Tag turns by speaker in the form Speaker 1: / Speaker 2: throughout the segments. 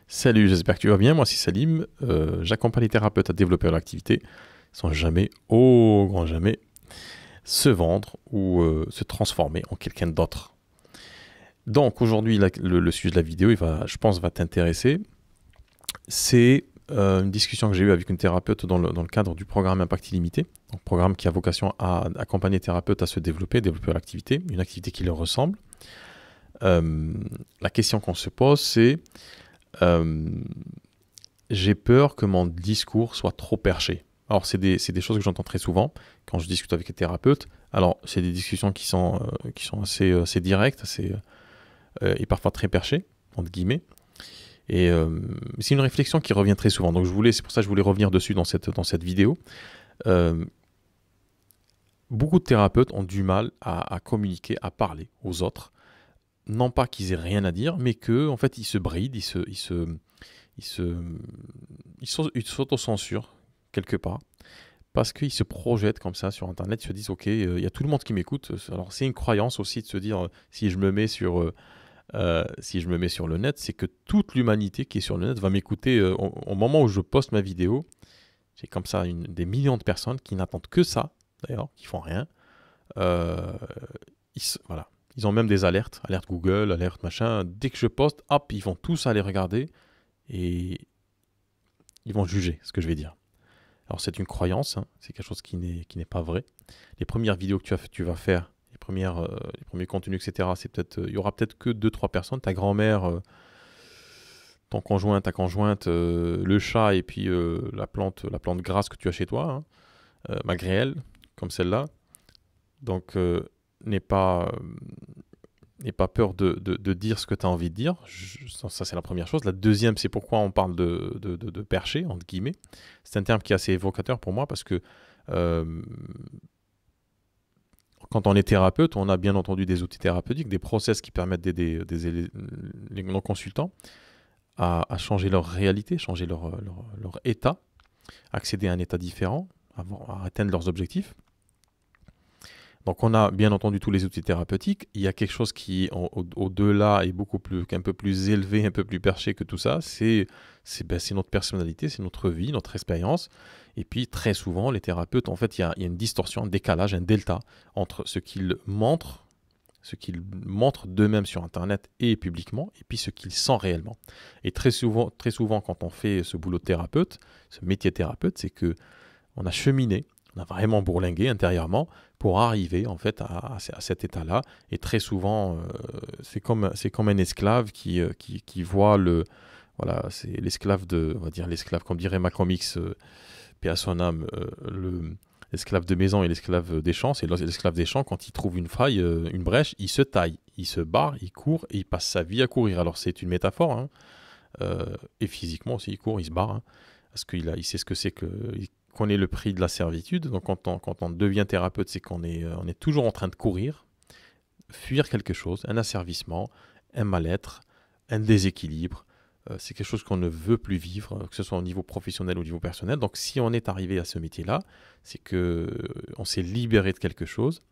Speaker 1: Salut, j'espère que tu vas bien. Moi, c'est Salim. J'accompagne les thérapeutes à développer leur activité sans jamais, au grand jamais, se vendre ou se transformer en quelqu'un d'autre. Donc, aujourd'hui, le sujet de la vidéo, je pense, va t'intéresser. C'est une discussion que j'ai eue avec une thérapeute dans le cadre du programme Impact Illimité. Un programme qui a vocation à accompagner les thérapeutes à se développer leur activité, une activité qui leur ressemble. La question qu'on se pose, c'est euh, j'ai peur que mon discours soit trop perché. Alors, c'est des choses que j'entends très souvent quand je discute avec les thérapeutes. Alors, c'est des discussions qui sont assez directes et parfois très perchées, entre guillemets. Et c'est une réflexion qui revient très souvent. Donc, c'est pour ça que je voulais revenir dessus dans cette vidéo. Euh, Beaucoup de thérapeutes ont du mal à communiquer, à parler aux autres. Non pas qu'ils aient rien à dire, mais qu'en fait, ils se brident, ils se, ils s'autocensurent quelque part parce qu'ils se projettent comme ça sur Internet. Ils se disent, OK, il y a tout le monde qui m'écoute. Alors, c'est une croyance aussi de se dire, si je me mets sur le net, c'est que toute l'humanité qui est sur le net va m'écouter au moment où je poste ma vidéo. J'ai comme ça des millions de personnes qui n'attendent que ça, d'ailleurs, qui font rien. Euh, voilà. Ils ont même des alertes Google, alertes machin. Dès que je poste, hop, ils vont tous aller regarder et ils vont juger ce que je vais dire. Alors c'est une croyance, hein, c'est quelque chose qui n'est pas vrai. Les premières vidéos que tu vas faire, les premiers contenus, etc., il y aura peut-être que deux trois personnes, ta grand-mère, ton conjoint, ta conjointe, le chat et puis la plante grasse que tu as chez toi, hein, malgré elle, comme celle-là. Donc n'aie pas, n'aie pas peur de dire ce que tu as envie de dire. Ça, c'est la première chose. La deuxième, c'est pourquoi on parle de percher, entre guillemets. C'est un terme qui est assez évocateur pour moi parce que euh, quand on est thérapeute, on a bien entendu des outils thérapeutiques, des process qui permettent d'aider nos consultants à changer leur réalité, changer leur état, accéder à un état différent, à atteindre leurs objectifs. Donc on a bien entendu tous les outils thérapeutiques. Il y a quelque chose qui au-delà est un peu plus élevé, un peu plus perché que tout ça. C'est notre personnalité, c'est notre vie, notre expérience. Et puis très souvent, les thérapeutes, en fait, il y a une distorsion, un décalage, un delta entre ce qu'ils montrent d'eux-mêmes sur Internet et publiquement, et puis ce qu'ils sentent réellement. Et très souvent, quand on fait ce boulot de thérapeute, ce métier de thérapeute, c'est que on a cheminé, on a vraiment bourlingué intérieurement pour arriver en fait à cet état-là. Et très souvent, c'est comme un esclave qui voit voilà, c'est on va dire l'esclave, comme dirait Malcolm X, paix à son âme, l'esclave de maison et l'esclave des champs. C'est l'esclave des champs, quand il trouve une faille, une brèche, il se taille, il se barre, il court et il passe sa vie à courir. Alors c'est une métaphore, hein, et physiquement aussi, il court, il se barre, hein, parce qu'il sait ce que c'est que qu'on ait le prix de la servitude. Donc quand on devient thérapeute, c'est qu'on est toujours en train de courir, fuir quelque chose, un asservissement, un mal-être, un déséquilibre. C'est quelque chose qu'on ne veut plus vivre, que ce soit au niveau professionnel ou au niveau personnel. Donc si on est arrivé à ce métier-là, c'est qu'on s'est libéré de quelque chose.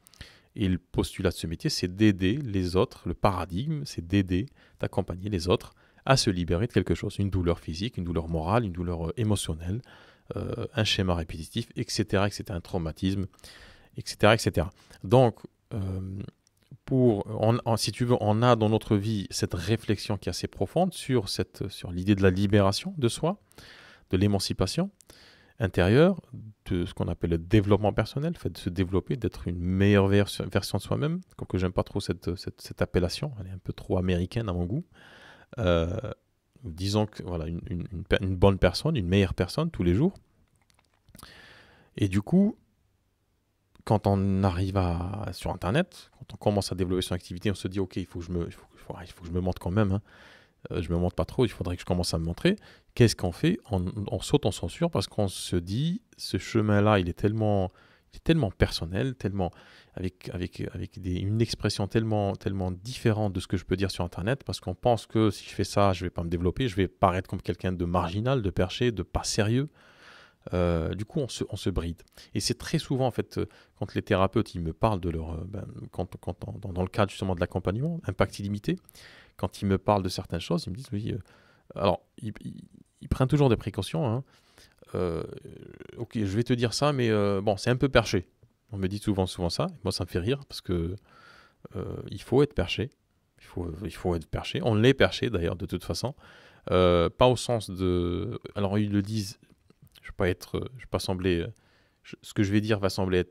Speaker 1: Et le postulat de ce métier, c'est d'aider les autres. Le paradigme, c'est d'aider, d'accompagner les autres à se libérer de quelque chose. Une douleur physique, une douleur morale, une douleur émotionnelle, un schéma répétitif, etc., etc., un traumatisme, etc., etc. Donc, si tu veux, on a dans notre vie cette réflexion qui est assez profonde sur l'idée de la libération de soi, de l'émancipation intérieure, de ce qu'on appelle le développement personnel, le fait de se développer, d'être une meilleure version de soi-même, quoique j'aime pas trop cette appellation, elle est un peu trop américaine à mon goût. Euh, Disons que voilà, une bonne personne, une meilleure personne tous les jours. Et du coup, quand on arrive sur Internet, quand on commence à développer son activité, on se dit, OK, il faut que je me montre quand même, hein. Je me montre pas trop, il faudrait que je commence à me montrer. Qu'est-ce qu'on fait? On saute en censure parce qu'on se dit, ce chemin-là, il est tellement personnel, tellement avec une expression tellement, tellement différente de ce que je peux dire sur Internet, parce qu'on pense que si je fais ça, je vais pas me développer, je vais paraître comme quelqu'un de marginal, de perché, de pas sérieux. Du coup, on se bride. Et c'est très souvent, en fait, quand les thérapeutes ils me parlent de leur. Dans le cadre justement de l'accompagnement, impact illimité, quand ils me parlent de certaines choses, ils me disent oui, Alors, ils prennent toujours des précautions, hein. Euh, ok, je vais te dire ça, mais bon, c'est un peu perché. On me dit souvent ça. Et moi, ça me fait rire parce que il faut être perché. Il faut être perché. On l'est perché d'ailleurs, de toute façon. Pas au sens de. Alors, ils le disent. Je vais pas sembler. Ce que je vais dire va sembler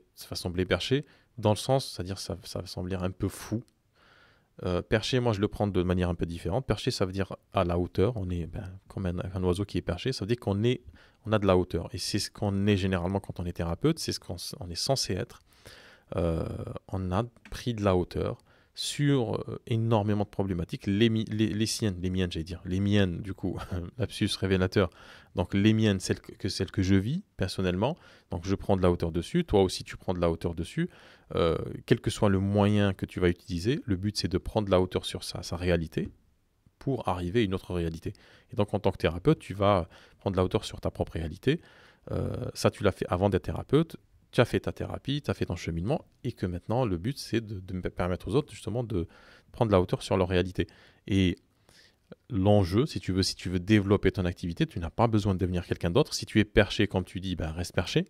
Speaker 1: perché, dans le sens, c'est-à-dire ça va sembler un peu fou. Perché, moi, je le prends de manière un peu différente. Perché, ça veut dire à la hauteur. On est comme un oiseau qui est perché. Ça veut dire on a de la hauteur. Et c'est ce qu'on est généralement quand on est thérapeute. C'est ce qu'on est censé être. On a pris de la hauteur sur énormément de problématiques, les siennes, les miennes, j'allais dire, les miennes, du coup, lapsus révélateur, donc les miennes, celles que je vis personnellement, donc je prends de la hauteur dessus, toi aussi tu prends de la hauteur dessus, quel que soit le moyen que tu vas utiliser, le but c'est de prendre de la hauteur sur sa réalité pour arriver à une autre réalité. Et donc en tant que thérapeute, tu vas prendre de la hauteur sur ta propre réalité, ça tu l'as fait avant d'être thérapeute, tu as fait ta thérapie, tu as fait ton cheminement, et que maintenant, le but, c'est de me permettre aux autres, justement, de prendre la hauteur sur leur réalité. Et l'enjeu, si tu veux développer ton activité, tu n'as pas besoin de devenir quelqu'un d'autre. Si tu es perché, comme tu dis, ben reste perché.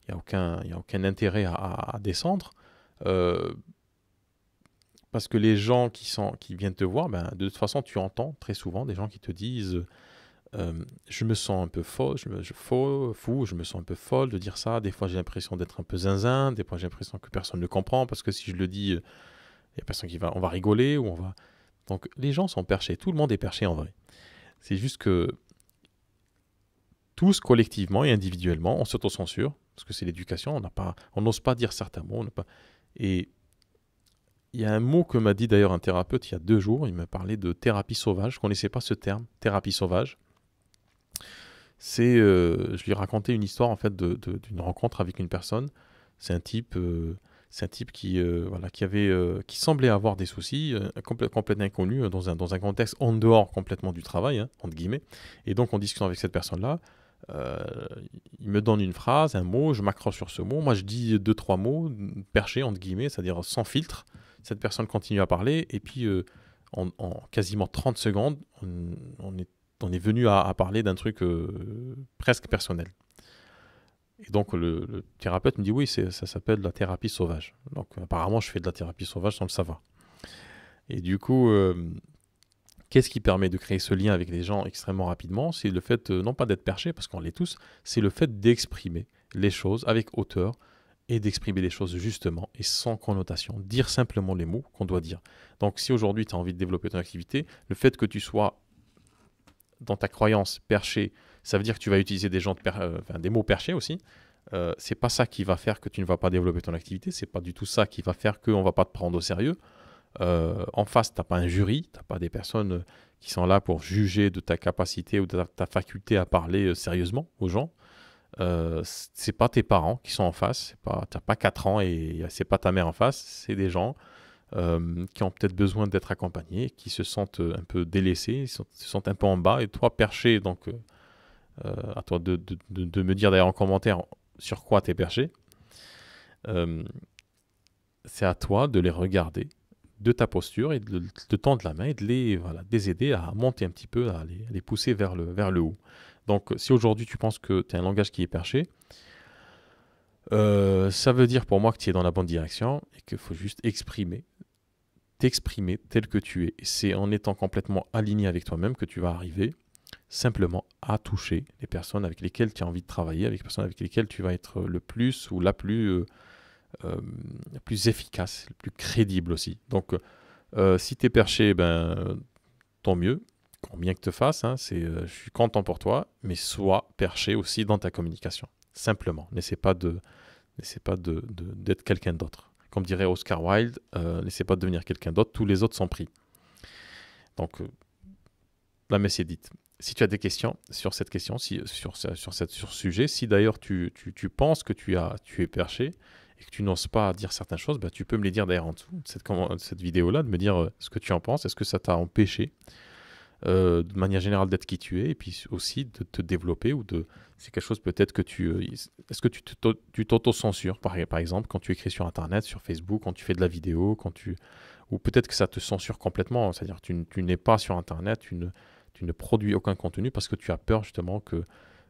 Speaker 1: Il y a aucun intérêt à descendre. Euh, Parce que les gens qui viennent te voir, ben, de toute façon, tu entends très souvent des gens qui te disent je me sens un peu fou, je me sens un peu folle de dire ça. Des fois, j'ai l'impression d'être un peu zinzin. Des fois, j'ai l'impression que personne ne comprend parce que si je le dis, il n'y a personne on va rigoler ou on va. Donc, les gens sont perchés. Tout le monde est perché en vrai. C'est juste que tous, collectivement et individuellement, on s'autocensure parce que c'est l'éducation. On n'ose pas dire certains mots. Et il y a un mot que m'a dit d'ailleurs un thérapeute il y a 2 jours. Il m'a parlé de thérapie sauvage. Je ne connaissais pas ce terme, thérapie sauvage. Je lui ai raconté une histoire en fait d'une rencontre avec une personne. C'est un type, qui, voilà, qui semblait avoir des soucis, complètement inconnu dans un contexte en dehors complètement du travail, hein, entre guillemets. Et donc en discutant avec cette personne-là, euh, il me donne une phrase, un mot, je m'accroche sur ce mot. Moi, je dis 2, 3 mots perchés entre guillemets, c'est-à-dire sans filtre. Cette personne continue à parler et puis en quasiment 30 secondes, on est venu à parler d'un truc presque personnel. Et donc le thérapeute me dit oui, ça s'appelle la thérapie sauvage. Donc apparemment je fais de la thérapie sauvage sans le savoir. Et du coup, qu'est-ce qui permet de créer ce lien avec les gens extrêmement rapidement? C'est le fait, non pas d'être perché, parce qu'on l'est tous, c'est le fait d'exprimer les choses avec hauteur et d'exprimer les choses justement et sans connotation. Dire simplement les mots qu'on doit dire. Donc si aujourd'hui tu as envie de développer ton activité, le fait que tu sois dans ta croyance perché, ça veut dire que tu vas utiliser des mots perchés aussi. C'est pas ça qui va faire que tu ne vas pas développer ton activité. C'est pas du tout ça qui va faire qu'on va pas te prendre au sérieux. En face, t'as pas un jury, t'as pas des personnes qui sont là pour juger de ta capacité ou de ta faculté à parler sérieusement aux gens. C'est pas tes parents qui sont en face. T'as pas 4 ans et c'est pas ta mère en face. C'est des gens qui ont peut-être besoin d'être accompagnés, qui se sentent un peu délaissés, se sentent un peu en bas, et toi perché, donc à toi de me dire d'ailleurs en commentaire sur quoi tu es perché, euh, c'est à toi de les regarder de ta posture et de tendre la main et de les aider à monter un petit peu, à les pousser vers le haut. Donc si aujourd'hui tu penses que tu as un langage qui est perché, ça veut dire pour moi que tu es dans la bonne direction et qu'il faut juste t'exprimer tel que tu es. Et c'est en étant complètement aligné avec toi-même que tu vas arriver simplement à toucher les personnes avec lesquelles tu as envie de travailler, avec les personnes avec lesquelles tu vas être le plus ou la plus efficace, le plus crédible aussi. Donc si tu es perché, ben, tant mieux, combien que te fasse, hein, je suis content pour toi, mais sois perché aussi dans ta communication. Simplement, n'essaie pas d'être quelqu'un d'autre. Comme dirait Oscar Wilde, n'essaie pas de devenir quelqu'un d'autre, tous les autres sont pris. Donc, la messe est dite. Si tu as des questions sur cette question, sur ce sujet, si d'ailleurs tu penses que tu es perché et que tu n'oses pas dire certaines choses, bah, tu peux me les dire d'ailleurs en dessous de cette vidéo-là, de me dire ce que tu en penses, est-ce que ça t'a empêché de manière générale d'être qui tu es, et puis aussi de te développer, c'est quelque chose peut-être que est-ce que tu t'auto-censures par exemple quand tu écris sur Internet, sur Facebook, quand tu fais de la vidéo, ou peut-être que ça te censure complètement, c'est-à-dire tu n'es pas sur Internet, tu Tu ne produis aucun contenu parce que tu as peur justement que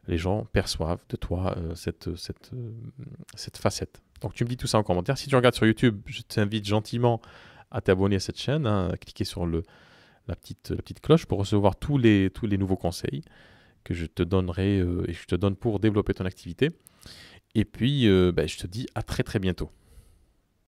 Speaker 1: les gens perçoivent de toi cette facette. Donc tu me dis tout ça en commentaire. Si tu regardes sur YouTube, je t'invite gentiment à t'abonner à cette chaîne, hein, à cliquer sur la petite cloche pour recevoir tous les nouveaux conseils que je te donnerai et je te donne pour développer ton activité. Et puis, je te dis à très très bientôt.